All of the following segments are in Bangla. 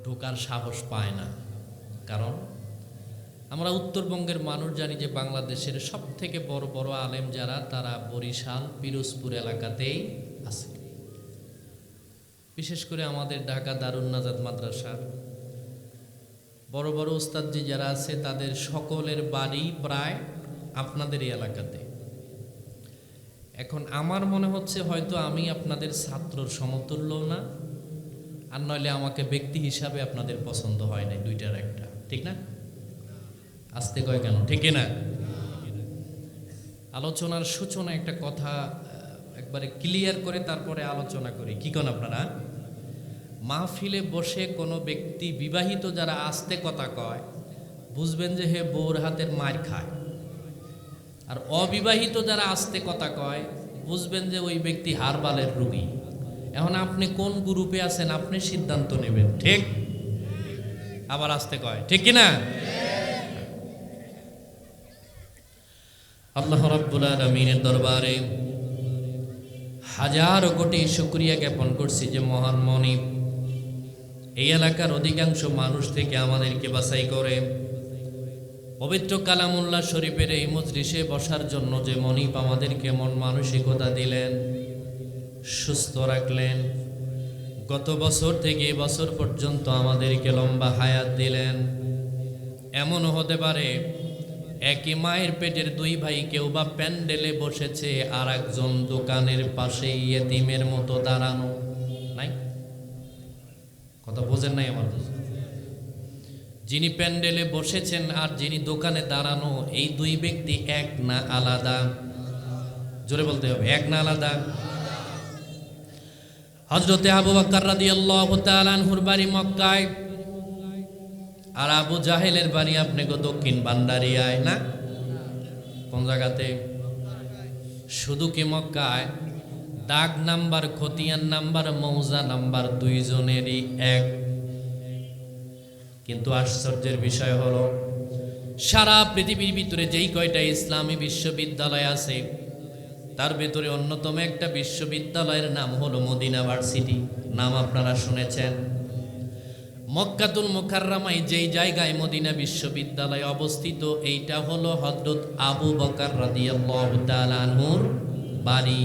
ঢোকার সাহস পায় না। কারণ আমরা উত্তরবঙ্গের মানুষ জানি যে বাংলাদেশের সব থেকে বড় বড় আলেম যারা, তারা বরিশাল পিরোজপুর এলাকাতেই আছে। বিশেষ করে আমাদের ঢাকা দারুন নাজাত মাদ্রাসার বড় বড় ওস্তাদজি যারা আছে, তাদের সকলের বাড়ি প্রায় আপনাদের এই এলাকাতে। এখন আমার মনে হচ্ছে হয়তো আমি আপনাদের ছাত্রর সমতুল্য না, আর নইলে আমাকে ব্যক্তি হিসাবে আপনাদের পছন্দ হয় না, দুইটার একটা, ঠিক না? আসতে কয় কেন, ঠিক না? আলোচনার সূচনা একটা কথা একবারে ক্লিয়ার করে তারপরে আলোচনা করি, কি কোন আপনারা? মাহফিলে বসে কোনো ব্যক্তি বিবাহিত যারা আস্তে কথা কয়, বুঝবেন যে হে বউর হাতের মার খায়। আর অবিবাহিত যারা আস্তে কথা কয়, বুঝবেন যে ওই ব্যক্তি হারবালের রোগী। এখন আপনি কোন গ্রুপে আছেন, আপনি সিদ্ধান্ত নেবেন, ঠিক? আবার আস্তে কয়, ঠিক কিনা? আল্লাহ রাব্বুল আলামিনের দরবারে হাজারো কোটি শুকরিয়া জ্ঞাপন করছি যে মহান মনিব এই এলাকার অধিকাংশ মানুষ থেকে আমাদেরকে বাছাই করে পবিত্র কালামুল্লাহ শরীফের এই মজলিসে বসার জন্য যে মনিব আমাদেরকে মন মানসিকতা দিলেন, সুস্থ রাখলেন, গত বছর থেকে বছর পর্যন্ত আমাদেরকে লম্বা হায়াত দিলেন। এমনও হতে পারে একই মায়ের পেটের দুই ভাই, কেউ বা প্যান্ডেলে বসেছে আর একজন দোকানের পাশে ইয়েতিমের মতো দাঁড়ানো, নাই? কথা বোঝেন নাই আমার? যিনি প্যান্ডেলে বসেছেন আর যিনি দোকানে দাঁড়ানো, এই দুই ব্যক্তি এক না আলাদা? জোরে বলতে হবে, এক না আলাদা? হযরতে আবু বকর রাদিয়াল্লাহু তাআলা আনহুর বাড়ি মক্কায়, আর আবু জাহেলের বাড়ি আপনাকে দক্ষিণ ভান্ডারিয়ায়, না? কোন জায়গাতে? শুধু কি মক্কায়? দাগ নাম্বার, খতিয়ান নাম্বার, মৌজা নাম্বার দুইজনেরই এক। কিন্তু আশ্চর্যের বিষয় হলো, সারা পৃথিবীর ভিতরে যেই কয়টা ইসলামী বিশ্ববিদ্যালয় আছে, তার ভেতরে অন্যতম একটা বিশ্ববিদ্যালয়ের নাম হলো মদিনা ভার্সিটি। নাম আপনারা শুনেছেন? মক্কাতুল মুকাররমায় যেই জায়গায় মদিনা বিশ্ববিদ্যালয় অবস্থিত, এইটা হলো হযরত আবু বকর রাদিয়াল্লাহু তাআলা আনহুর বাড়ি।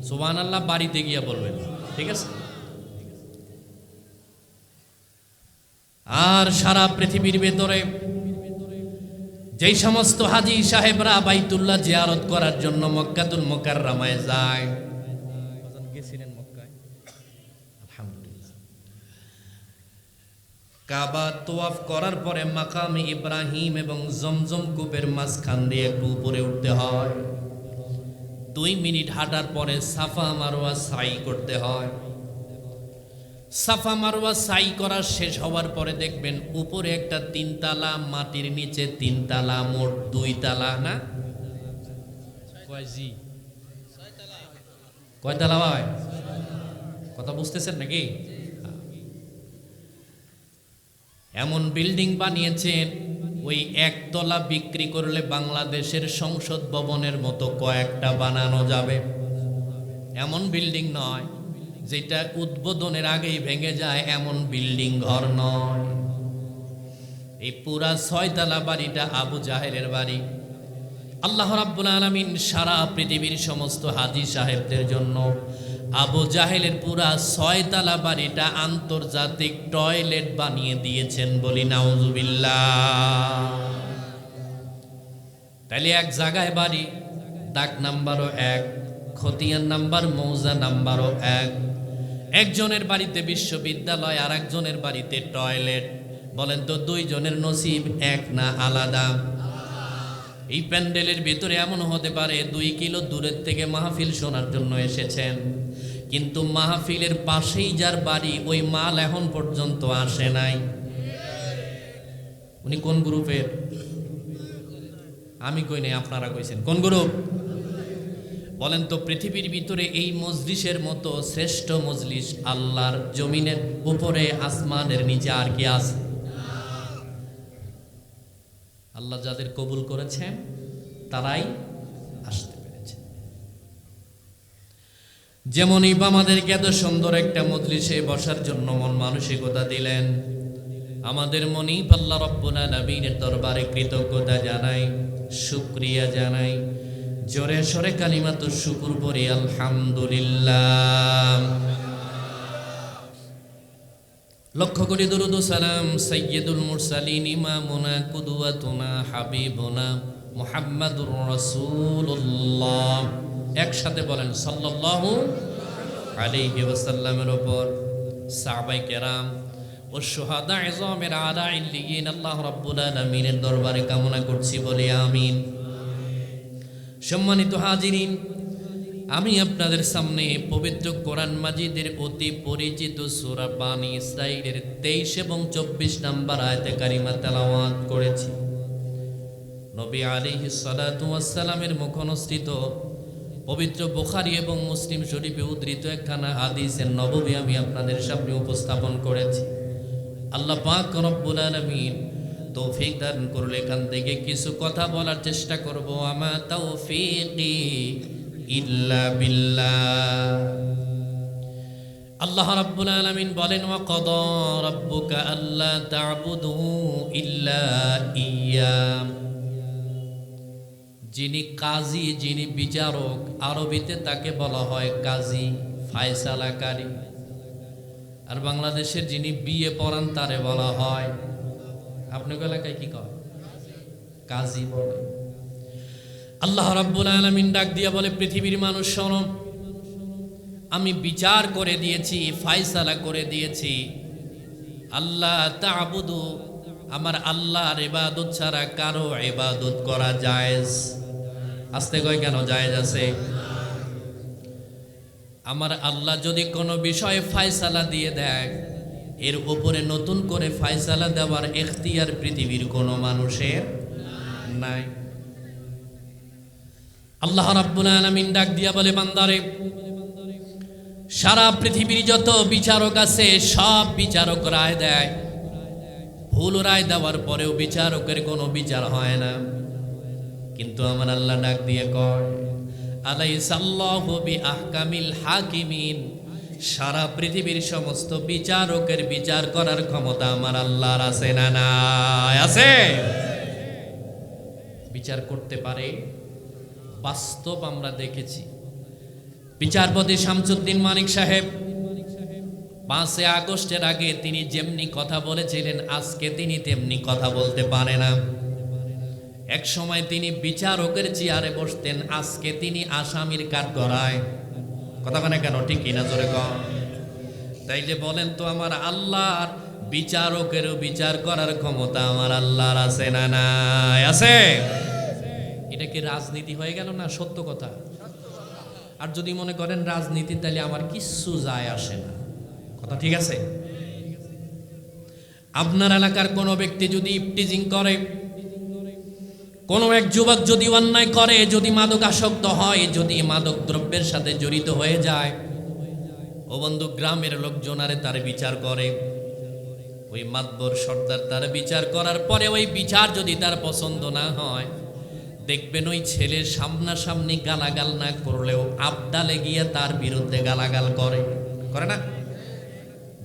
সুবহানাল্লাহ, বাড়িতে গিয়া বলবেন, ঠিক আছে? আর সারা পৃথিবীর ভেতরে যেই সমস্ত হাজী সাহেবরা বাইতুল্লাহ জিয়ারত করার জন্য মক্কাতুল মুকাররমায় যায়, গেছিলেন মক্কায়? আলহামদুলিল্লাহ। কাবা তোয়াফ করার পরে মাকামে ইব্রাহিম এবং জমজম কূপের মাঝখান দিয়ে একটু উপরে উঠতে হয়। 2 মিনিট হাঁটার পরে সাফা মারওয়া সাই করতে হয়। সাফা মারওয়া সাই করা শেষ হওয়ার পরে দেখবেন উপরে একটা 3 তালা, মাটির নিচে 3 তালা, মোট 2 তালা, না? কয় তালা হয়? কথা বুঝতেছেন নাকি? এমন বিল্ডিং বানিয়েছেন, ওই একতলা বিক্রি করলে বাংলাদেশের সংসদ ভবনের মতো কয়েকটা বানানো যাবে। এমন বিল্ডিং নয় যেটা উদ্বোধনের আগেই ভেঙে যায়, এমন বিল্ডিং ঘর নয়। এই পুরা 6 তালা বাড়িটা আবু জাহেলের বাড়ি। আল্লাহ রাব্বুল আলামিন সারা পৃথিবীর সমস্ত হাজী সাহেবদের জন্য আবু জাহেলের পুরা 6 তালা বাড়িটা আন্তর্জাতিক টয়লেট বানিয়ে দিয়েছেন, বলি নাউজুবিল্লাহ। তাহলে এক জায়গায় বাড়ি, দাগ নাম্বারও 1, খতিয়ান নাম্বার, মৌজা নাম্বারও 1। একজনের বাড়িতে বিশ্ববিদ্যালয়, আর একজনের বাড়িতে টয়লেট। বলেন তো, 2 জনের নসিব এক না আলাদা? এই প্যান্ডেলের ভিতরে এমন হতে পারে 2 কিলো দূরের থেকে মাহফিল শোনার জন্য এসেছেন, কিন্তু মাহফিলের পাশেই যার বাড়ি, ওই মাল এখন পর্যন্ত আসে নাই। উনি কোন গ্রুপের? আমি কই নাই, আপনারা কইছেন। কোন গ্রুপ? বলেন তো, পৃথিবীর ভিতরে এই মজলিসের মতো শ্রেষ্ঠ মজলিস আল্লাহর জমিনের উপরে, আসমানের নিচে আর কি আছে? আল্লাহ যাদের কবুল করেছেন তারাই আসতে পেরেছে। যেমনই আমাদেরকে এত সুন্দর একটা মজলিসে বসার জন্য মন মানসিকতা দিলেন, আমাদের মনিব আল্লাহ রাব্বুল আলামিনের দরবারে কৃতজ্ঞতা জানাই, শুকরিয়া জানাই। জোরে সরে কালিমাতু শুকুর পড়ি আলহামদুলিল্লাহ। লক্ষ কোটি দরুদ ও সালাম সাইয়্যিদুল মুরসালিন ইমামুনা কুদওয়াতুনা হাবিবুনা মুহাম্মাদুর রাসূলুল্লাহ, একসাথে বলেন সাল্লাল্লাহু আলাইহি ওয়াসাল্লামের উপর, সাহাবায়ে কেরাম ও শুহাদা ইযমের আলা ইল্লিয়িন আল্লাহ রাব্বুল আলামিনের দরবারে কামনা করছি, বলি আমিন। সম্মানিত হাজিরিন, আমি আপনাদের সামনে পবিত্র কোরআন মাজিদের অতি পরিচিত সূরা বানী ইসরাঈলের 23 এবং 24 নম্বর আয়াতে কারিমা তেলাওয়াত করেছি। নবী আলাইহিস সালাতু ওয়াস সালামের মুখনিসৃত পবিত্র বুখারী এবং মুসলিম শরীফে উদ্ধৃত একখানা হাদিসের নববী আমি আপনাদের সামনে উপস্থাপন করেছি। আল্লাহ পাক রব্বুল আলামিন তৌফিক দান করলে এখান থেকে কিছু কথা বলার চেষ্টা করব। আমা তাওফীকি ইল্লা বিল্লাহ। আল্লাহ রাব্বুল আলামিন বলেন, ওয়া ক্বাদা রাব্বুকা আল্লা তা'বুদু ইল্লা ইয়্যা। যিনি কাজী, যিনি বিচারক, আরবিতে তাকে বলা হয় কাজী, ফায়সালাকারী। আর বাংলাদেশের যিনি বিয়ে পড়ান তারে বলা হয়, আপনার এলাকায় কি কয়? কাজী বলে। আল্লাহ রাব্বুল আলামিন ডাক দিয়া বলে, পৃথিবীর মানুষ শোনো, আমি বিচার করে দিয়েছি, ফায়সালা করে দিয়েছি। আল্লাহ তা'বুদু, আমার আল্লাহর ইবাদত ছাড়া কারো ইবাদত করা জায়েজ। আস্তে কয় কেন? জায়েজ আছে। আমার আল্লাহ যদি কোনো বিষয়ে ফায়সালা দিয়ে দেয়, এর উপরে নতুন করে ফায়সালা দেওয়ার ইখতিয়ার পৃথিবীর কোনো মানুষের নাই। আল্লাহ রাব্বুল আলামিন ডাক দিয়া বলে, বান্দারে, সারা পৃথিবীর যত বিচারক আছে সব বিচারক রায় দেয়। ভুল রায় দেওয়ার পরেও বিচারকের কোনো বিচার হয় না। কিন্তু আমার আল্লাহ ডাক দিয়ে কয়, আলাইসাল্লাহু বিআহকামিল হাকিমিন। সারা পৃথিবীর সমস্ত বিচারকের বিচার করার ক্ষমতা আমার আল্লাহর আছে না নাই? আছে। বিচার করতে পারে, বাস্তব আমরা দেখেছি। বিচারপতি শামসুদ্দিন মানিক সাহেব 5 আগস্টের আগে তিনি যেমনি কথা বলেছিলেন, আজকে তিনি তেমনি কথা বলতে পারে না। এক সময় তিনি বিচারকের চেয়ারে বসতেন, আজকে তিনি আসামির কাঠগড়ায়। কথা বলে কেন? ঠিক কিনা? জোরে কন। তাইলে বলেন তো, আমার আল্লাহর বিচারকেরও বিচার করার ক্ষমতা আমার আল্লাহর আছে না নাই? আছে। এটা কি রাজনীতি হয়ে গেল না? সত্য কথা। আর যদি মনে করেন রাজনীতি, তাহলে আমার কিচ্ছু যায় আসে না। কথা ঠিক আছে? আপনার এলাকার কোনো ব্যক্তি যদি ইফটিজিং করে, কোনো এক যুবক যদি অন্যায় করে, যদি মাদকাসক্ত হয়, যদি মাদক দ্রব্যের সাথে জড়িত হয়ে যায়, ও বন্ধু, গ্রামের লোকজন আরে তার বিচার করে। ওই মাতবর সর্দার তার বিচার করার পরে ওই বিচার যদি তার পছন্দ না হয়, দেখবেন ওই ছেলের সামনাসামনি গালাগাল না করলেও আবডালে গিয়ে তার বিরুদ্ধে গালাগাল করে। করে না?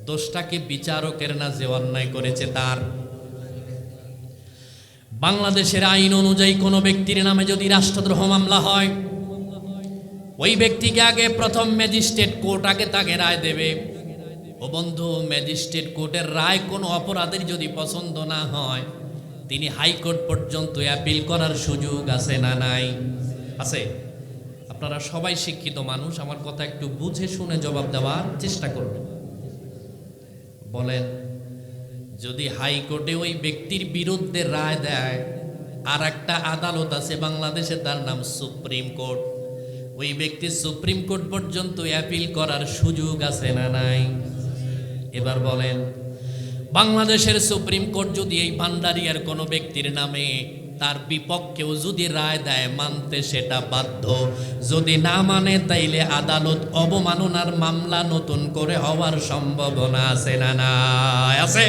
দোষটাকে বিচারকের না, যে অন্যায় করেছে তার। বাংলাদেশের আইন অনুযায়ী কোনো ব্যক্তির নামে যদি রাষ্ট্রদ্রোহ মামলা হয়, ওই ব্যক্তিকে আগে প্রথম ম্যাজিস্ট্রেট কোর্ট আগে তাকে রায় দেবে। ও বন্ধু, ম্যাজিস্ট্রেট কোর্টের রায় কোনো অপরাধের যদি পছন্দ না হয়, তিনি হাইকোর্ট পর্যন্ত অ্যাপিল করার সুযোগ আছে না নাই? আছে। আপনারা সবাই শিক্ষিত মানুষ, আমার কথা একটু বুঝে শুনে জবাব দেওয়ার চেষ্টা করবেন। বলেন, যদি হাইকোর্টে ওই ব্যক্তির বিরুদ্ধে রায় দেয়, আর একটা আদালত আছে বাংলাদেশে, তার নাম সুপ্রিম কোর্ট, ওই ব্যক্তি সুপ্রিম কোর্ট পর্যন্ত অ্যাপিল করার সুযোগ আছে না নাই? এবার বলেন, বাংলাদেশের সুপ্রিম কোর্ট যদি এই ভান্ডারিয়ার কোনো ব্যক্তির নামে তার বিপক্ষেও যদি রায় দেয়, মানতে সেটা বাধ্য। যদি না মানে, তাইলে আদালত অবমাননার মামলা নতুন করে হওয়ার সম্ভাবনা আছে না নাই? আছে।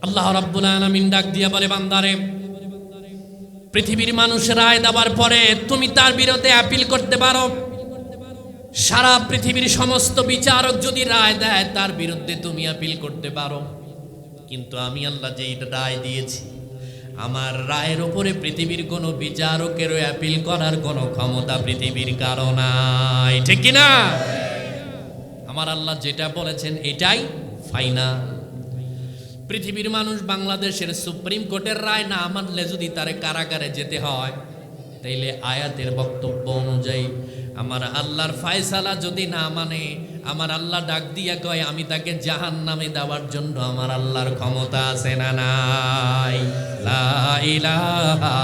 আল্লাহ রাব্বুল আলামিন ডাক দিয়া বলে, বান্দারে, পৃথিবীর মানুষ রায় দেওয়ার পরে তুমি তার বিরুদ্ধে আপিল করতে পারো। সারা পৃথিবীর সমস্ত বিচারক যদি রায় দেয় তার বিরুদ্ধে তুমি আপিল করতে পারো, কিন্তু আমি আল্লাহ যেই রায় দিয়েছি আমার রায়ের উপরে পৃথিবীর কোনো বিচারকেরও আপিল করার কোনো ক্ষমতা পৃথিবীর কারো নাই, ঠিক কিনা? আমার আল্লাহ যেটা বলেছেন এটাই ফাইনাল। পৃথিবীর মানুষ বাংলাদেশের সুপ্রিম কোর্টের রায় না মানলে যদি তারে কারাগারে যেতে হয়, তাইলে আয়াতের বক্তব্য অনুযায়ী আমার আল্লাহর ফায়সালা যদি না মানে, আমার আল্লাহ ডাক দিয়া কয় আমি তাকে জাহান্নামে দেওয়ার জন্য আমার আল্লাহর ক্ষমতা আছে না নাই? লা ইলাহা।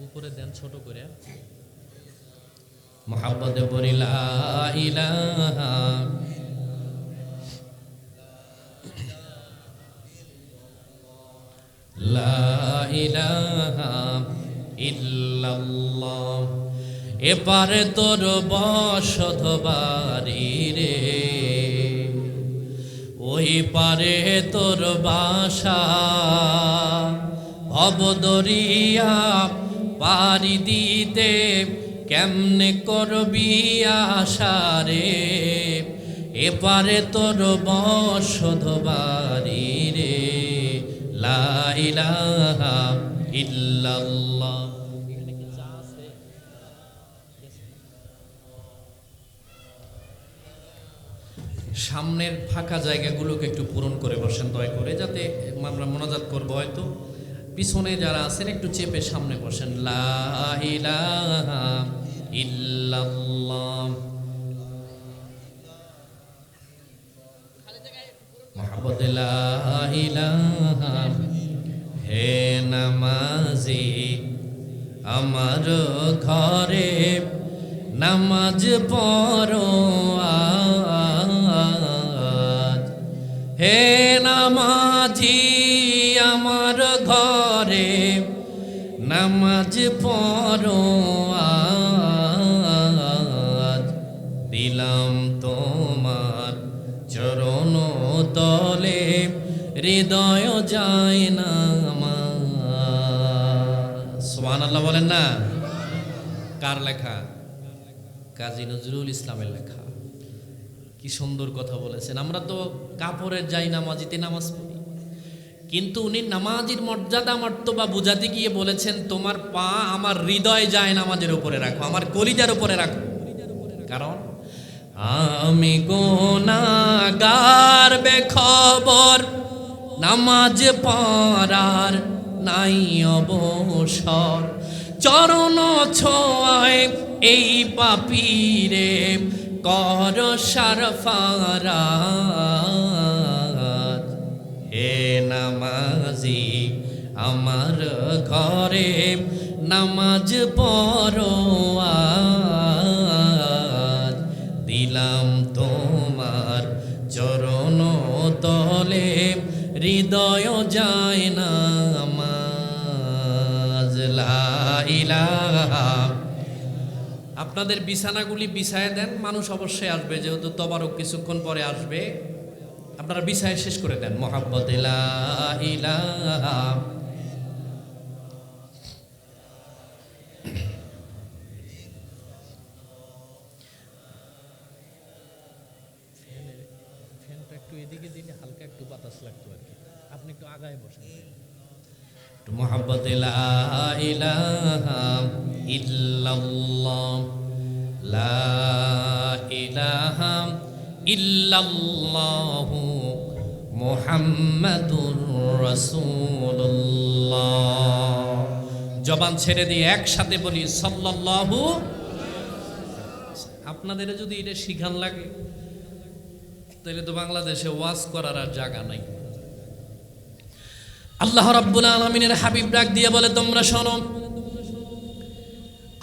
উপরে দেন ছোট করে মুহাব্বতে পড়ি লা ইলাহা লা ইলাহা ইল্লাল্লাহ। এপারে তোর বসত বাড়ি রে, ওই পারে তোর বাসা, ভবদরিয়া পারি দিতে কেমনে করবি আশা রে, এপারে তোর বসত বাড়ি রে, লা ইলাহা ইল্লাল্লাহ। সামনের ফাঁকা জায়গাগুলোকে একটু পূরণ করে বসেন দয়া করে, যাতে আমরা মোনাজাত করবো। হয়তো পিছনে যারা আছেন একটু চেপে সামনে বসেন। লা ইলাহা ইল্লাল্লাহ মুহাম্মদ লা ইলাহা। হে নামাজি আমার ঘরে নামাজ পড়ো আজ, হে নামাজি আমার ঘরে নামাজ পড়ো আজ, দিলাম তোমার চরণ তলে হৃদয় যায় না আমার। সুবহানাল্লাহ বলেন না? কার লেখা? কাজী নজরুল ইসলামের লেখা। কি সুন্দর কথা বলেছেন। আমরা তো কাপড়ের যাই নামাজিতে নামাজ পড়ি, কিন্তু উনি নামাজির মর্যাদা মর্তবা বুঝাতে গিয়ে বলেছেন তোমার পা আমার হৃদয় যায় নামাজের উপরে রাখো, আমার কলিজার উপরে রাখো। কারণ আমি গুনাহগার বেখবর, নামাজ পড়ার নাই অবসর, চরণ ছোঁয়ায় এই পাপীরে কর সারফারাত। হে নামাজি আমার ঘরে নামাজ পড়ো আজ, দিলাম তোমার চরণ তলে হৃদয় যায় না আমার। লা ইলাহা। আপনাদের বিছানাগুলি বিছায় দেন, মানুষ অবশ্যই আসবে, যেহেতু তবারক কিছুক্ষণ পরে আসবে, আপনারা বিছায় শেষ করে দেন। মুহাব্বতে লা ইলাহা। ফ্যানটা একটু এদিকে দিলে হালকা একটু বাতাস লাগতো আর কি, আপনি একটু আগায় বসেন। মুহাব্বতে লা ইলাহা ইল্লাল্লাহ, লা ইলাহা ইল্লাল্লাহু মুহাম্মাদুর রাসূলুল্লাহ। জবান ছেড়ে দিয়ে একসাথে বলি সাল্লাল্লাহু। আপনাদের যদি এটা শিখান লাগে তাহলে তো বাংলাদেশে ওয়াজ করার আর জায়গা নাই। আল্লাহ রাব্বুল আলামিনের হাবিব ডাক দিয়ে বলে তোমরা শোনো,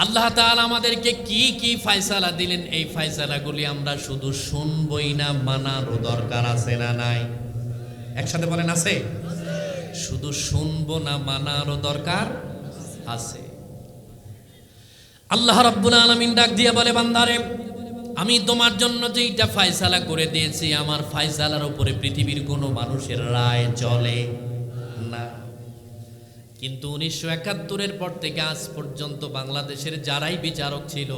আল্লাহ তাআলা আমাদেরকে কি কি ফয়সালা দিলেন, এই ফয়সালাগুলি আমরা শুধু শুনবই না, মানারও দরকার আছে না নাই? একসাথে বলেন আছে? শুধু শুনবো না, মানারও দরকার আছে। আল্লাহ রাব্বুল আলামিন ডাক দিয়ে বলে বান্দারে আমি তোমার জন্য যেইটা ফয়সালা করে দিয়েছি, আমার ফয়সালার উপরে পৃথিবীর কোনো মানুষের রায় চলে না। কিন্তু 1971-এর পর থেকে আজ পর্যন্ত বাংলাদেশের যারাই বিচারক ছিল,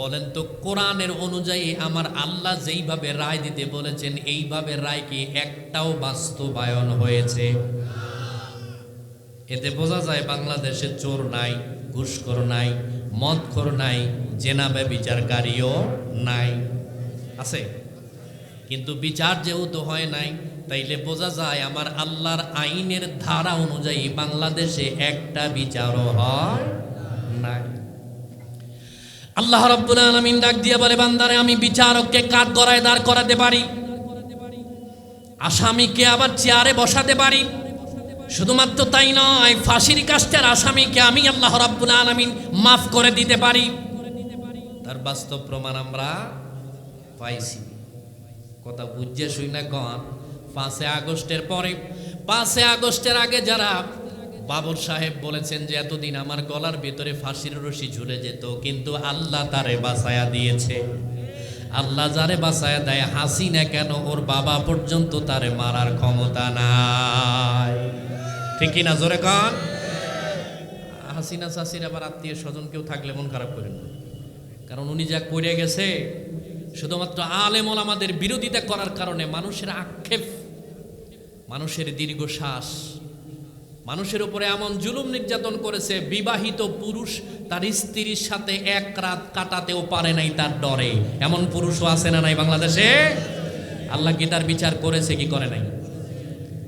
বলেন তো কোরআনের অনুযায়ী আমার আল্লাহ যেইভাবে রায় দিতে বলেছেন এইভাবে রায় কি একটাও বাস্তবায়ন হয়েছে? এতে বোঝা যায় বাংলাদেশে চোর নাই, ঘুষখোর নাই, মদখোর নাই, জেনা ব্যভিচারকারীও নাই, আছে। কিন্তু বিচার যেহেতু হয় নাই, তাইলে বোঝা যায় আমার আল্লাহর আইনের ধারা অনুযায়ী বাংলাদেশে একটা বিচারও হয় নাই। আল্লাহ রাব্বুল আলামিন ডাক দিয়ে বলে, বান্দারে আমি বিচারককে কাঠগড়ায় দাঁড় করাতে পারি, আসামিকে আবার চেয়ারে বসাতে পারি। শুধুমাত্র তাই নয়, ফাঁসির কাষ্ঠের আসামিকে আমি আল্লাহ রাব্বুল আলামিন মাফ করে দিতে পারি। তার বাস্তব প্রমাণ আমরা পাইছি। কথা বুঝে শুই না কন। 5 আগস্টের পরে, 5 আগস্টের আগে যারা বাবর সাহেব বলেছেন যে এতদিন আমার গলার ভিতরে ফাঁসির রশি ঝুলে যেত, কিন্তু আল্লাহ তারে বাঁচায়া দিয়েছে। আল্লাহ যারে বাঁচায়া দেয়, হাসিনা কেন ওর বাবা পর্যন্ত তারে মারার ক্ষমতা নাই। ঠিক কিনা জোরে কন। হাসিনা চাষির আবার আত্মীয় স্বজন কেউ থাকলে মন খারাপ করেন না, কারণ উনি যা করে গেছে শুধুমাত্র আলেম ওলামাদের বিরোধিতা করার কারণে মানুষের আক্ষেপ, মানুষের দীর্ঘশ্বাস, মানুষের উপরে এমন জুলুম নির্যাতন করেছে, বিবাহিত পুরুষ তার স্ত্রীর সাথে এক রাত কাটাতেও পারে নাই তার ডরে। এমন পুরুষও আছে না নাই বাংলাদেশে? আল্লাহ কি তার বিচার করেছে কি করে নাই?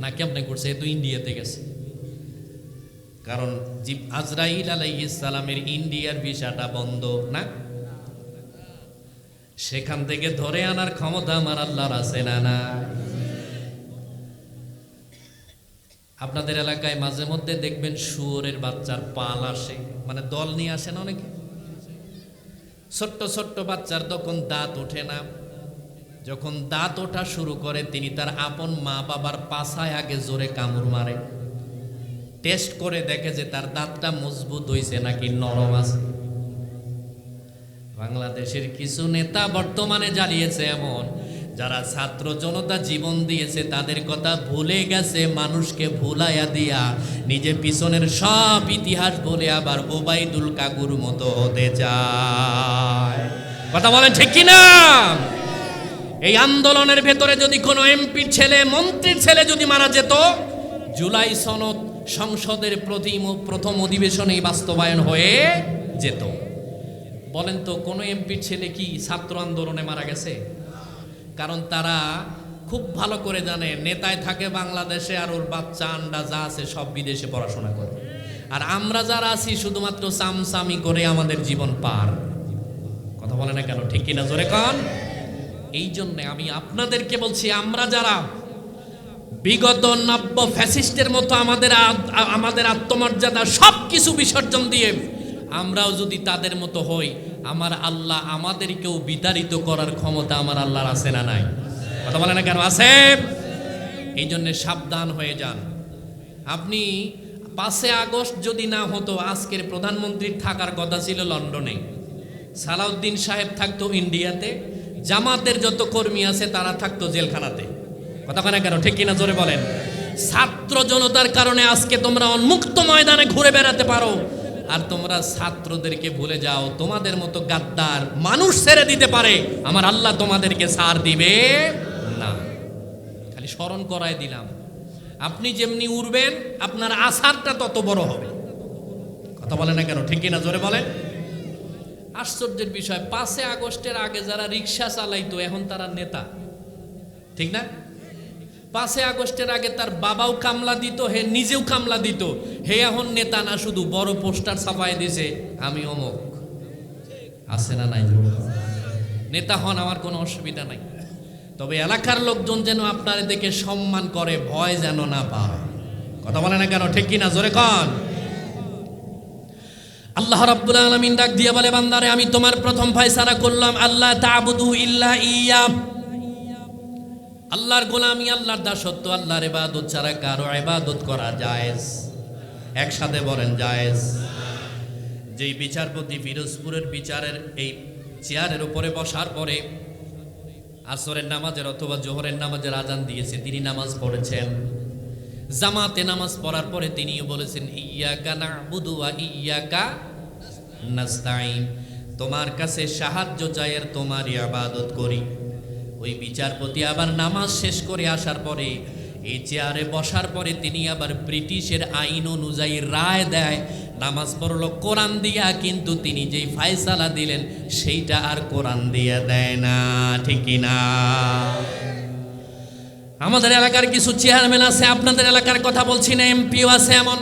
না কেমনে করছে? এ তো ইন্ডিয়াতে গেছে। কারণ আজরাইল আলাইহিস সালামের ইন্ডিয়ার ভিসাটা বন্ধ না, সেখান থেকে ধরে আনার ক্ষমতা আমার আল্লাহর আছে না না? আপনাদের এলাকায় মাঝে মধ্যে দেখবেন শুয়োরের বাচ্চার পাল আসে, মানে দল নিয়ে আসেন অনেকে। ছোট্ট ছোট্ট বাচ্চার তখন দাঁত ওঠে না, যখন দাঁত ওঠা শুরু করে তিনি তার আপন মা বাবার পাছায় আগে জোরে কামড় মারে, টেস্ট করে দেখে যে তার দাঁতটা মজবুত হয়েছে নাকি নরম আছে। বাংলাদেশের কিছু নেতা বর্তমানে জ্বালিয়েছে এমন, যারা ছাত্র জনতা জীবন দিয়েছে তাদের কথা ভুলে গেছে, মানুষকে ভুলাইয়া দিয়া নিজে পিছনের সব ইতিহাস বলে আবার ওবাইদুল কাকুর মতো হতে চায়। কথা বলেন ঠিক কিনা? এই আন্দোলনের ভেতরে যদি কোনো এমপির ছেলে, মন্ত্রীর ছেলে যদি মারা যেত, জুলাই সনদ সংসদের প্রথম অধিবেশনেই বাস্তবায়ন হয়ে যেত। বলেন তো কোন এমপির ছেলে কি ছাত্র আন্দোলনে মারা গেছে? কারণ তারা খুব ভালো করে জানে নেতায় থাকে বাংলাদেশে, আর ওর বাচ্চা আন্ডা যা আছে সব বিদেশে পড়াশোনা করে, আর আমরা যারা আছি শুধুমাত্র চামচামি করে আমাদের জীবন পার। কথা বলে না কেন? ঠিক কিনা জোরে কন। এই জন্য আমি আপনাদেরকে বলছি, আমরা যারা বিগত নব্য ফ্যাসিস্টের মতো আমাদের আত্মমর্যাদা সব কিছু বিসর্জন দিয়ে আমরাও যদি তাদের মতো হই, আমার আল্লাহ আমাদেরকেও বিতাড়িত করার ক্ষমতা আমার আল্লাহর আছে না নাই? কথা বলে না কেন? আছে। এই জন্য সাবধান হয়ে যান। আপনি 5 আগস্ট যদি না হতো, আজকের প্রধানমন্ত্রীর থাকার কথা ছিল লন্ডনে, সালাউদ্দিন সাহেব থাকতো ইন্ডিয়াতে, জামাতের যত কর্মী আছে তারা থাকতো জেলখানাতে। কথা বলে না কেন? ঠিক কিনা জোরে বলেন। ছাত্র জনতার কারণে আজকে তোমরা উন্মুক্ত ময়দানে ঘুরে বেড়াতে পারো, আর তোমরা ছাত্রদেরকে ভুলে যাও। তোমাদের মতো গাদ্দার মানুষ ছেড়ে দিতে পারে, আমার আল্লাহ তোমাদেরকে ছাড় দিবে না। খালি স্মরণ করায় দিলাম, আপনি যেমনি উড়বেন আপনার আসারটা তত বড় হবে। কথা বলে না কেন? ঠিক কিনা জোরে বলেন। আশ্চর্যের বিষয়, 5 আগস্টের আগে যারা রিক্সা চালাইতো এখন তারা নেতা, ঠিক না? 5 আগস্টের আগে তার বাবাও কামলা দিত, হে নিজেও কামলা দিত, হে এখন নেতা না, শুধু বড় পোস্টার ছাপায় দিছে আমি অমুক। আছে না নাই? নেতা হন, আমার কোনো অসুবিধা নাই, তবে এলাকার লোকজন যেন আপনার দেখে সম্মান করে, ভয় যেন না পায়। কথা বলে না কেন? ঠিক কিনা জোরে কন। আল্লাহ রাব্বুল আলামিন ডাক দিয়ে বলে, বান্দারে আমি তোমার প্রথম ফয়সালা করলাম, আল্লাহ তা'বুদু ইল্লা ইয়্যা, আল্লাহর গোলামি, আল্লাহর দাসত্ব, আল্লাহর ইবাদত ছাড়া কারো ইবাদত করা জায়েজ। একসাথে বলেন জায়েজ। যেই বিচারপতি ফিরোজপুরের বিচারের এই চেয়ারের উপরে বসার পরে আসরের নামাজের অথবা জোহরের নামাজের আজান দিয়েছে, তিনি নামাজ পড়েছেন। জামাতে নামাজ পড়ার পরে তিনিও বলেছেন ইয়্যাকা না'বুদু ওয়া ইয়্যাকা নাস্তাঈন, তোমার কাছে সাহায্য চাই আর তোমার ইবাদত করি। ওই বিচারপতি আবার নামাজ শেষ করে আসার পরে এই চেয়ারে বসার পরে তিনি আবার ব্রিটিশের আইন অনুযায়ী রায় দেয়। নামাজ পড়লো কোরআন দিয়া, কিন্তু তিনি যেই ফায়সালা দিলেন সেইটা আর কোরআন দিয়া দেয় না, ঠিক কি না? আমাদের এলাকার কিছু চেয়ারম্যান আছে, আপনাদের এলাকার কথা বলছি না, এমপিও আছে এমন,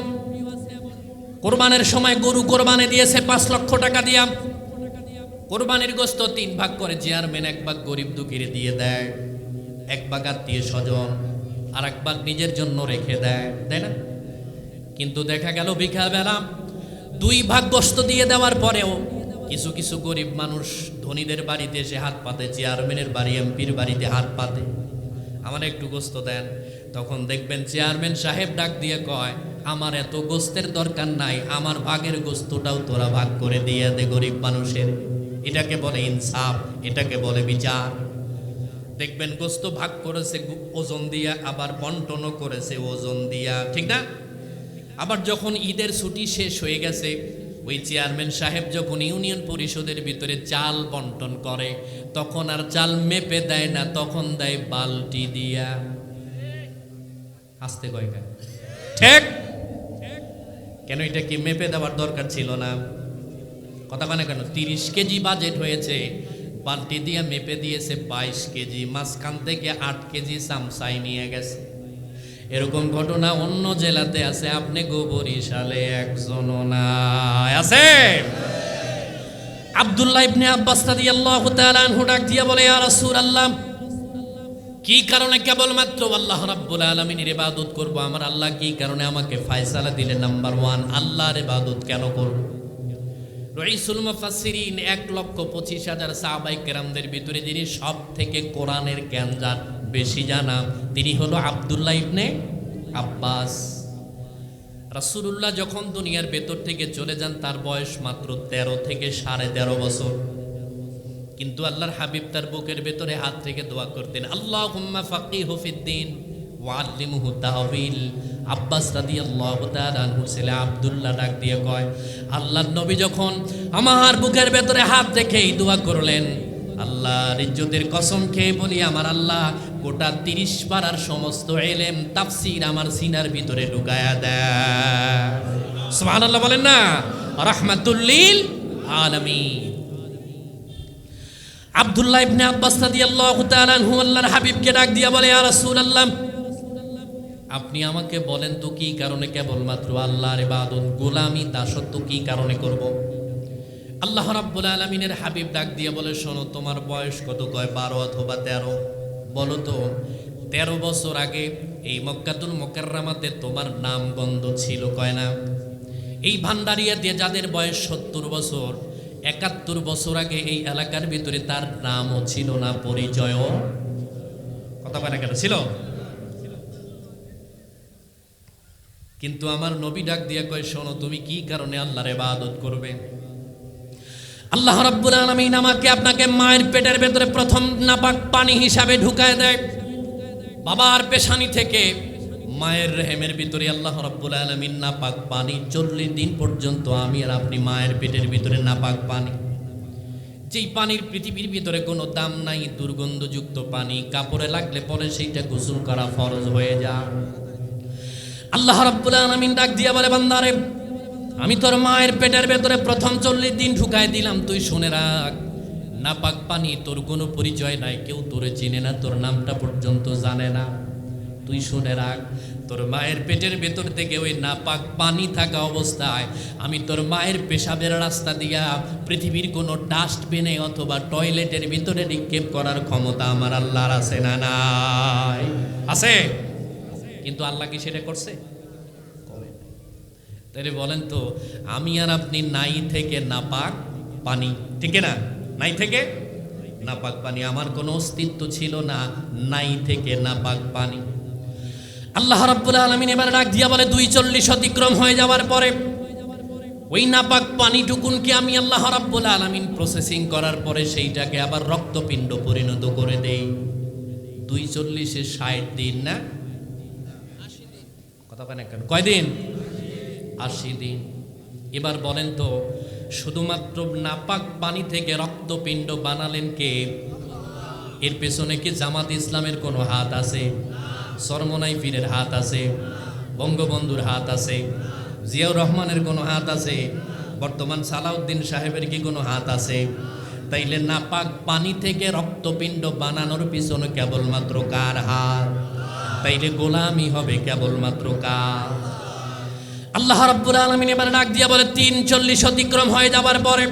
কোরবানের সময় গরু কোরবানি দিয়েছে 5 লক্ষ টাকা দিয়া। কোরবানির গোশত 3 ভাগ করে চেয়ারম্যান 1 ভাগ গরিব দুঃখীরে দিয়ে দেয়, 1 ভাগ আত্মীয় স্বজন, আর 1 ভাগ নিজের জন্য রেখে দেয়, তাই না? কিন্তু দেখা গেল বিকালবেলা 2 ভাগ গোশত দিয়ে দেওয়ার পরেও কিছু কিছু গরিব মানুষ ধনীদের বাড়িতে এসে হাত পাতে, চেয়ারম্যানের বাড়ি এমপির বাড়িতে হাত পাতে, আমার একটু গোশত দেন। তখন দেখবেন চেয়ারম্যান সাহেব ডাক দিয়ে কয়, আমার এত গোশতের দরকার নাই, আমার ভাগের গোশতটাও তোরা ভাগ করে দিয়ে দে গরিব মানুষের। এটাকে বলে ইনসাফ, এটাকে বলে বিচার। দেখবেন গোশত ভাগ করেছে ওজন দিয়া, আবার বন্টনও করেছে ওজন দিয়া, ঠিক না? আবার যখন ঈদের ছুটি শেষ হয়ে গেছে, ওই চেয়ারম্যান সাহেব যখন ইউনিয়ন পরিষদের ভিতরে চাল বন্টন করে, তখন আর চাল মেপে দেয় না, তখন দেয় বালতি দিয়া। আসতে কয়টা ঠিক কেন? এটা কি মেপে দেওয়ার দরকার ছিল না? কথা মানে কেন? 30 কেজি বাজেট হয়েছে, বালতি দিয়া মেপে দিয়েছে 22 কেজি, মাঝখান থেকে 8 কেজি চামচাই নিয়ে গেছে। এরকম ঘটনা অন্য জেলাতে আছে, আপনি বরিশালে একজনও না আছে। আব্দুল্লাহ ইবনে আব্বাস রাদিয়াল্লাহু তাআলা আনহু ডাক দিয়ে বলে, ইয়া রাসূলুল্লাহ, কি কারণে কেবলমাত্র আল্লাহ রাব্বুল আলামিনের ইবাদত করব? আমার আল্লাহ কি কারণে আমাকে ফয়সালা দিলেন নাম্বার 1 আল্লাহর ইবাদত কেন করব? রাইসুল মুফাসসিরিন 1,25,000 সাহাবায়ে কেরামদের ভিতরে যিনি সব থেকে কোরআনের জ্ঞান যার বেশি জানা, তিনি হলো আব্দুল্লাহ ইবনে আব্বাস। রাসূলুল্লাহ যখন দুনিয়ার ভেতর থেকে চলে যান, তার বয়স মাত্র 13 থেকে 13.5 বছর। কিন্তু আল্লাহর হাবিব তার বুকের ভেতরে হাত রেখে দোয়া করতেন, আল্লাহুম্মা ফাকিহু ফিদ্দিন ওয়া আল্লিমহু তাওয়িল। আব্বাস রাদিয়াল্লাহু তাআলা আনহু ছেলে আব্দুল্লাহ ডাক দিয়ে কয়, আল্লাহর নবী যখন আমার বুকের ভেতরে হাত রেখে এই দোয়া করলেন, আল্লাহর ইজ্জতের কসম খেয়ে বলি, আমার আল্লাহ গোটা 30 পারার সমস্ত ইলম তাফসীর আমার সিনার ভিতরে ঢুকায়া দেয়। সুবহানাল্লাহ বলেন না? রাহমাতুল লিল আলামিন। আব্দুল্লাহ ইবনে আব্বাস রাদিয়াল্লাহু তাআলা আনহু আল্লাহর হাবিবকে ডাক দিয়া বলে, ইয়া রাসূলুল্লাহ, আপনি আমাকে বলেন তো কি কারণে কেবলমাত্র আল্লাহর ইবাদত, গোলামি, দাসত্ব কি কারণে করব? আল্লাহ রাব্বুল আলামিনের হাবিব ডাক দিয়ে বলে, শোনো, তোমার বয়স কত? কয় 12 অথবা 13। বলো তো 13 বছর আগে এই মক্কাতুল মুকাররমাতে তোমার নাম গন্ধ ছিল? কয় না। এই ভান্ডারিয়াতে যাদের বয়স 70 বছর, 71 বছর আগে এই এলাকার ভিতরে তার নামও ছিল না, পরিচয়ও, কথা বলে কেন ছিল? কিন্তু আমার নবী ডাক দিয়ে কয়, শোনো, তুমি কি কারণে আল্লাহর ইবাদত করবে? আল্লাহ রাব্বুল আলামিন আমাকে আপনাকে মায়ের পেটের ভেতরে প্রথম নাপাক পানি হিসাবে ঢুকায় দেয়। বাবার পেশানি থেকে মায়ের রেহেমের ভিতরে আল্লাহ রাব্বুল আলামিন নাপাক পানি, 40 দিন পর্যন্ত আমি আর আপনি মায়ের পেটের ভিতরে নাপাক পানি, যেই পানির পৃথিবীর ভিতরে কোনো দাম নাই, দুর্গন্ধযুক্ত পানি, কাপড়ে লাগলে পরে সেইটা গোসল করা ফরজ হয়ে যায়। আল্লাহ রাব্বুল আলামিন ডাক দিয়া বলে, বান্দারে, আমি তোর মায়ের পেটের ভেতরে প্রথম 40 দিন ঢুকায় দিলাম, তুই শুনে রাখ, নাপাক পানি, তোর কোনো পরিচয় নাই, কেউ তোরে চিনে না, তোর নামটা পর্যন্ত জানে না, তুই শুনে রাখ, তোর মায়ের পেটের ভেতর থেকে ওই নাপাক পানি থাকা অবস্থায় আমি তোর মায়ের পেশাবের রাস্তা দিয়া পৃথিবীর কোনো ডাস্টবিনে অথবা টয়লেটের ভিতরে নিক্ষেপ করার ক্ষমতা আমার আল্লাহর আছে না নাই? আছে। কিন্তু আল্লাহ কি সেটা করছে? তাহলে বলেন তো, আমি আর আপনি নাই থেকে নাপাক পানি, ঠিক না? নাই থেকে নাপাক পানি, আমার কোনো অস্তিত্ব ছিল না, নাই থেকে নাপাক পানি। আল্লাহ রাব্বুল আলামিন এবার ডাক দিয়া বলে, 240 অতিক্রম হয়ে যাওয়ার পরে ওই নাপাক পানিটুকুনকে আমি আল্লাহ রাব্বুল আলামিন প্রসেসিং করার পরে সেইটাকে আবার রক্তপিণ্ড পরিণত করে দেই। 240 60 দিন না, কথা কেন কয় দিন? 80 দিন। এবার বলেন তো, শুধুমাত্র নাপাক পানি থেকে রক্তপিণ্ড বানালেন কে? এর পেছনে কি জামাত ইসলামের কোনো হাত আছে? সরমনাই পীরের হাত আছে? বঙ্গবন্ধুর হাত আছে? জিয়াউর রহমানের কোনো হাত আছে? বর্তমান সালাউদ্দিন সাহেবের কি কোনো হাত আছে? তাইলে নাপাক পানি থেকে রক্তপিণ্ড বানানোর পিছনে কেবলমাত্র কার হাত? তাইলে গোলামি হবে কেবলমাত্র কার? আল্লাহ রাব্বুল আলামিন এবার ডাক দিয়া বলে, 340 অতিক্রম হয়ে যাবার পরে,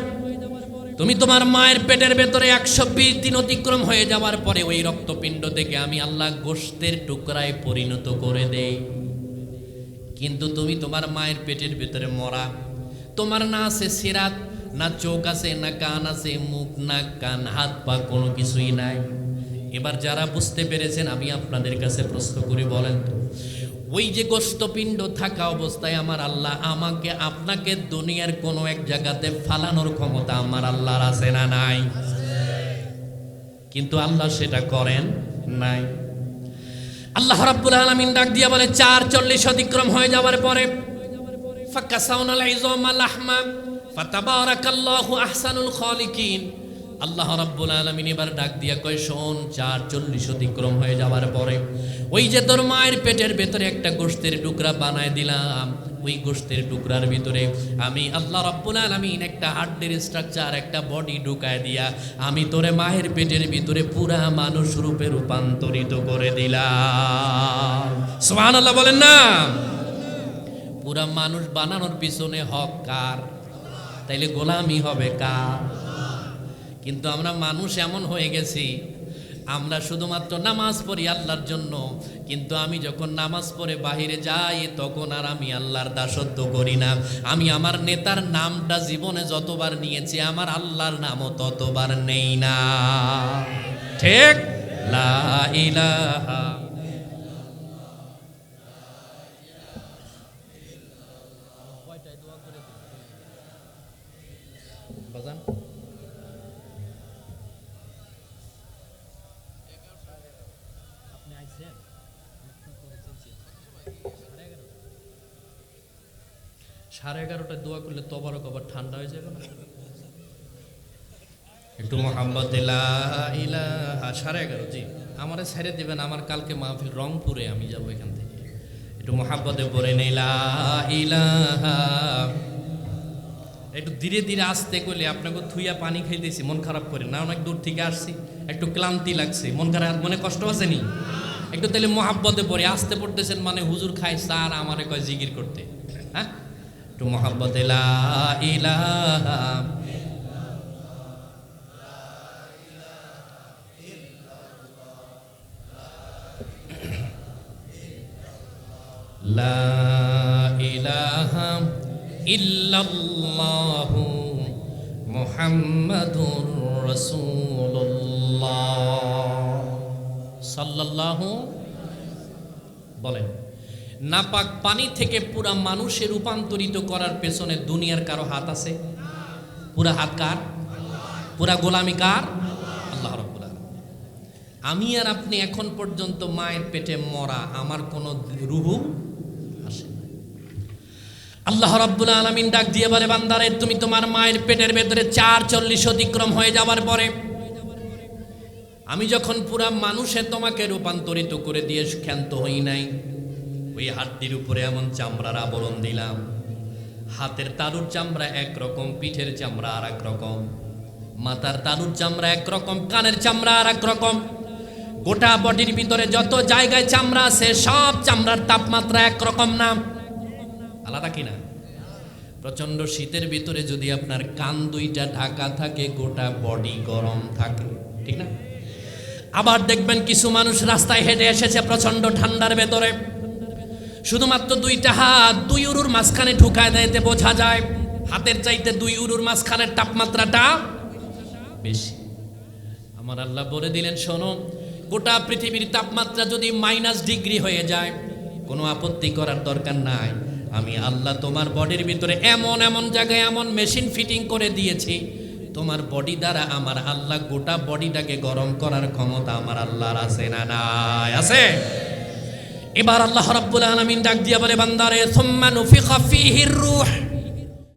তুমি তোমার মায়ের পেটের ভেতরে 120 দিন অতিক্রম হয়ে যাওয়ার পরে ওই রক্তপিণ্ড থেকে আমি আল্লাহ গোশতের টুকরায় পরিণত করে দেই। কিন্তু তুমি তোমার মায়ের পেটের ভেতরে মরা, তোমার না আছে সিরাত, না চোখ আছে, না কান আছে, মুখ না কান হাত পা কোনো কিছুই নাই। এবার যারা বুঝতে পেরেছেন আমি আপনাদের কাছে প্রশ্ন করি, বলেন তো, ওই যে গোশতপিণ্ড থাকা অবস্থায় আমার আল্লাহ আমাকে আপনাকে দুনিয়ার কোনো এক জায়গাতে ফালানোর ক্ষমতা আমার আল্লাহর আছে না নাই? কিন্তু আল্লাহ সেটা করেন নাই। আল্লাহ রাব্বুল আলামিন ডাক দিয়া বলে, 440 অতিক্রম হয়ে যাওয়ার পরে, ফাকাসাউনাল ইযামা লাহমা ফাতাবারাকাল্লাহু আহসানুল খালিকিন। আল্লাহ রাব্বুল আলামিন এবার ডাক দিয়া কয়, শোন, 440 অতিক্রম হয়ে যাওয়ার পরে ওই যে তোর মায়ের পেটের ভেতরে একটা গোশতের টুকরা বানায় দিলাম, ওই গোশতের টুকরার ভিতরে আমি আল্লাহ রাব্বুল আলামিন একটা হার্টের স্ট্রাকচার, একটা বডি ঢুকায় দিয়া আমি তোরে মায়ের পেটের ভিতরে পুরা মানুষ রূপে রূপান্তরিত করে দিলাম। সুবহানাল্লাহ বলেন না? পুরা মানুষ বানানোর পিছনে হক কার? তাইলে গোলামি হবে কার? কিন্তু আমরা মানুষ এমন হয়ে গেছি, আমরা শুধুমাত্র নামাজ পড়ি আল্লাহর জন্য, কিন্তু আমি যখন নামাজ পড়ে বাহিরে যাই তখন আর আমি আল্লাহর দাসত্ব করি না। আমি আমার নেতার নামটা জীবনে যতবার নিয়েছি আমার আল্লাহর নামও ততবার নেই না। ঠিক? লা ইলাহা বাজান সাড়ে 11টায় দোয়া করলে তবারক আবার ঠান্ডা হয়ে যাবে না? একটু মোহাম্মদ লা ইলাহা 11:30। জি, আমারে ছেড়ে দিবেন, আমার কালকে মাহফিল রংপুরে, আমি যাব এখান থেকে। একটু মোহাম্মদে পড়ে নেই লা ইলাহা। একটু ধীরে ধীরে আসতে করলে, আপনাকে থুইয়া পানি খাইতেছি, মন খারাপ করে না, অনেক দূর থেকে আসছি, একটু ক্লান্তি লাগছে, মন খারাপ, মনে কষ্ট আছে নি? একটু তাহলে মোহাব্বতে পড়ে আসতে পড়তেছেন মানে হুজুর খায় স্যার আমারে কয় জিকির করতে। হ্যাঁ, একটু মোহাব্বতে লা ইলাহা লা ইলাহা ইল্লাল্লাহু মুহাম্মাদুর রাসূলুল্লাহ সাল্লাল্লাহু। বলেন, নাপাক পানি থেকে পুরা মানুষে রূপান্তরিত করার পেছনে দুনিয়ার কারো হাত আছে? পুরা হাত কার? পুরা গোলামি কার? আল্লাহ রাব্বুল আলামিন। আমি আর আপনি এখন পর্যন্ত মায়ের পেটে মরা, আমার কোনো রুহু আসে না। আল্লাহ রাব্বুল আলামিন ডাক দিয়ে বলে, বান্দারে তুমি তোমার মায়ের পেটের ভেতরে 440 অতিক্রম হয়ে যাওয়ার পরে আমি যখন পুরা মানুষে তোমাকে রূপান্তরিত করে দিয়ে ক্ষান্ত হই নাই, ওই হাড্ডির উপরে এমন চামড়ার আবরণ দিলাম, হাতের তালুর চামড়া একরকম, পিঠের চামড়া আর এক রকম, মাথার তালুর চামড়া একরকম, কানের চামড়া আর এক রকম, গোটা বডির ভিতরে যত জায়গায় চামড়া আছে সব চামড়ার তাপমাত্রা একরকম না, আলাদা কিনা? প্রচন্ড শীতের ভিতরে যদি আপনার কান দুইটা ঢাকা থাকে গোটা বডি গরম থাকে, ঠিক না? আবার দেখবেন কিছু মানুষ রাস্তায় হেঁটে এসেছে প্রচন্ড ঠান্ডার ভেতরে, শুধুমাত্র দুইটা হাত 2 উরুর মাঝখানে ঢুকায় দেয়তে বোঝা যায় হাতের চাইতে 2 উরুর মাঝখানের তাপমাত্রাটা বেশি। আমার আল্লাহ বলে দিলেন, শোনো, গোটা পৃথিবীর তাপমাত্রা যদি -ডিগ্রি হয়ে যায় কোনো আপত্তি করার দরকার নাই, আমি আল্লাহ তোমার বডির ভিতরে এমন এমন জায়গায় এমন মেশিন ফিটিং করে দিয়েছি, তোমার বডি দ্বারা আমার আল্লাহ গোটা বডিটাকে গরম করার ক্ষমতা আমার আল্লাহর আছে না নাই? আছে। এবার আল্লাহ রাব্বুল আলামিন ডাক দিয়া বলে, বান্দারে সুম্মা নুফিখা ফীহির রূহ,